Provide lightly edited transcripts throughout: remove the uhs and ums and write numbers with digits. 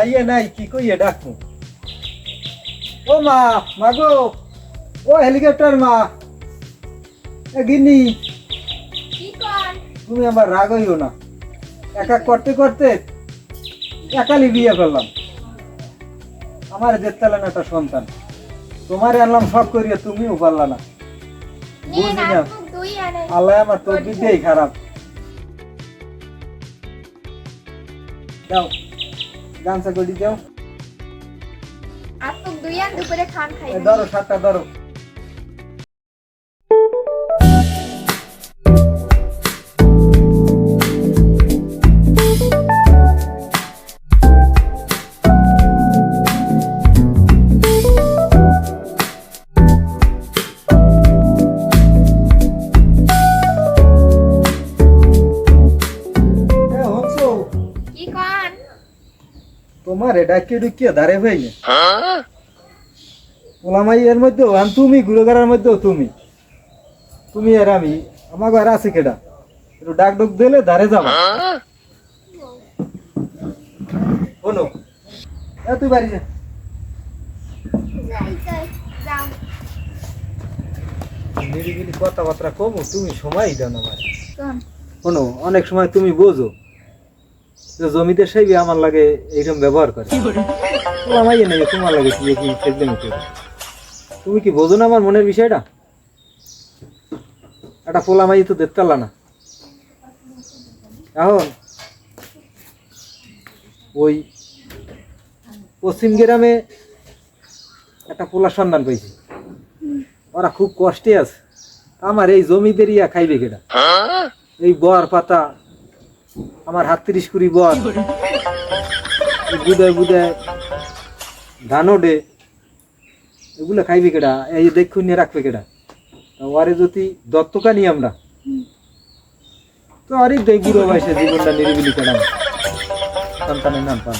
মাইয়া নাই কি কইয়ে ডাকমু ও মা মাগো ও হেলিকপ্টার মা এ গিন্নি কি কর তুমি আমার রাগ হইও না একা করতে করতে একালি বিয়ে করলাম আমার দেখতেলেন একটা সন্তান তোমার আনলাম সব করিয়া তুমিও পারলা না নিয়ে বুঝি না না মুখ দুই আনে আল্লাহ আমার তোর দিকেই খারাপ দাও গামছা গড়ি দাও আর তো দুই আন দুপুরে খান খাই ধরো সাতটা ধরো কি কন তোমার এটা কে ঢুকিয়ে ধারে ভাইলে ওলামাই এর মধ্যেও আর তুমি গুরুগারার মধ্যেও তুমি তুমি আর আমি আমার ঘরে আছে কেডা একটু ডাক ডুক দিলে ধারে যাবা শোনো তুই বাড়ি যা যাও নিরিবিলি কথাবার্তা কমো তুমি সময় দাও না আমার কোন শোনো অনেক সময় তুমি বোঝো যে জমিতে সেই আমার লাগে এইরকম ব্যবহার করে ওলামাই নেই তোমার লাগে কি কি ফেলবে নিতে তুমি কি বোঝো না আমার মনের বিষয়টা একটা পোলামাই তো দেখতে পারলা না এখন ওই পশ্চিম গ্রামে একটা পোলার সন্ধান পেয়েছি ওরা খুব কষ্টে আছে আমার এই জমিদের ইয়া খাইবে কেটা এই বর পাতা আমার ৩৭ কুড়ি বর বুদায় বুদায় ধান ওডে এগুলো খাইবে কেডা এই দেখুন নিয়ে রাখবে কেডা ওরে যদি দত্তকা নিই আমরা তো আরে দেই বুড়ো বয়সে জীবনটা নিরিবিলি কাটাম সন্তানের নাম পান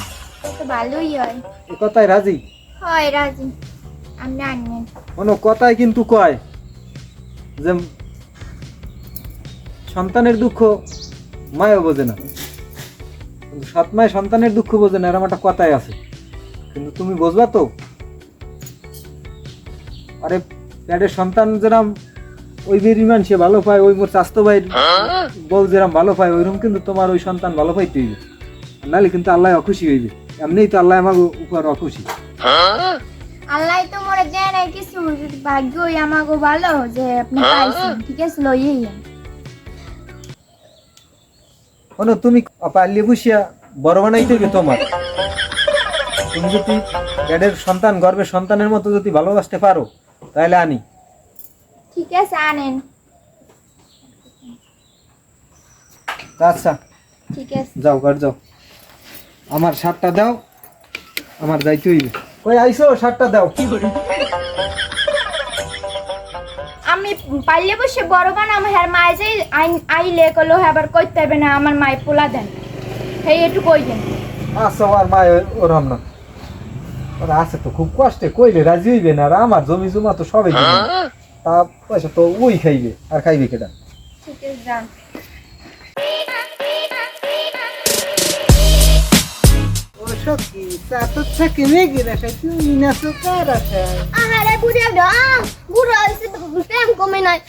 তো ভালোই হয় এ কথায় রাজি হয় রাজি আমি আনবেন কোনো কথায় কিন্তু কয় যে সন্তানের দুঃখ মায়ও বোঝে না কিন্তু সৎ মায় সন্তানের দুঃখ বোঝে না এরকম একটা কথাই আছে কিন্তু তুমি বুঝবা তো আরে প্যাডের সন্তান যেরকম ওই বেরিমান সে ভালো পায় ওই মোর স্বাস্থ্য ভাই বউ যেরকম ভালো পায় ওইরকম কিন্তু তোমার ওই সন্তান ভালো পাইতে হইবে নাহলে কিন্তু আল্লাহ অখুশি হইবে এমনিই তো আল্লাহ আমার উপর অখুশি আল্লাহ তো মোরে দেয় নাই কিছু যদি ভাগ্যই আমাগো ভালো যে আপনি পাইছেন ঠিক আছে লইয়েই শোনো তুমি পারলে বসিয়া বড় বানাইতে হইবে তোমার তুমি যদি প্যাডের সন্তান গর্ভের সন্তানের মতো যদি ভালোবাসতে পারো তাহলে আনি ঠিক আছে আনেন আচ্ছা ঠিক আছে যাও ঘর যাও আমার শার্টটা দাও আমার যাইতে হইবে কই আইসো শার্টটা দাও আমি পাইলে বসে বড় বানাম হ্যাঁ মায়ে যে আইলে কলো আবার কইতে হবে না আমার মায়ে পোলা দেন সেই একটু কই দেন আচ্ছা আমার মা ওরম না ওরা আছে তো খুব কষ্টে কইলে রাজি হইবে না আর আমার জমি জমা তো সবাই দিবে তা পয়সা তো ওই খাইবে আর খাইবে কেটা ঠিক আছে যান সখী তা তো থেকে মেঘে রাখা তুমি না তো কার আছে আহারে বুড়িয়া বুড়ো হইছে প্রেম কমে নাই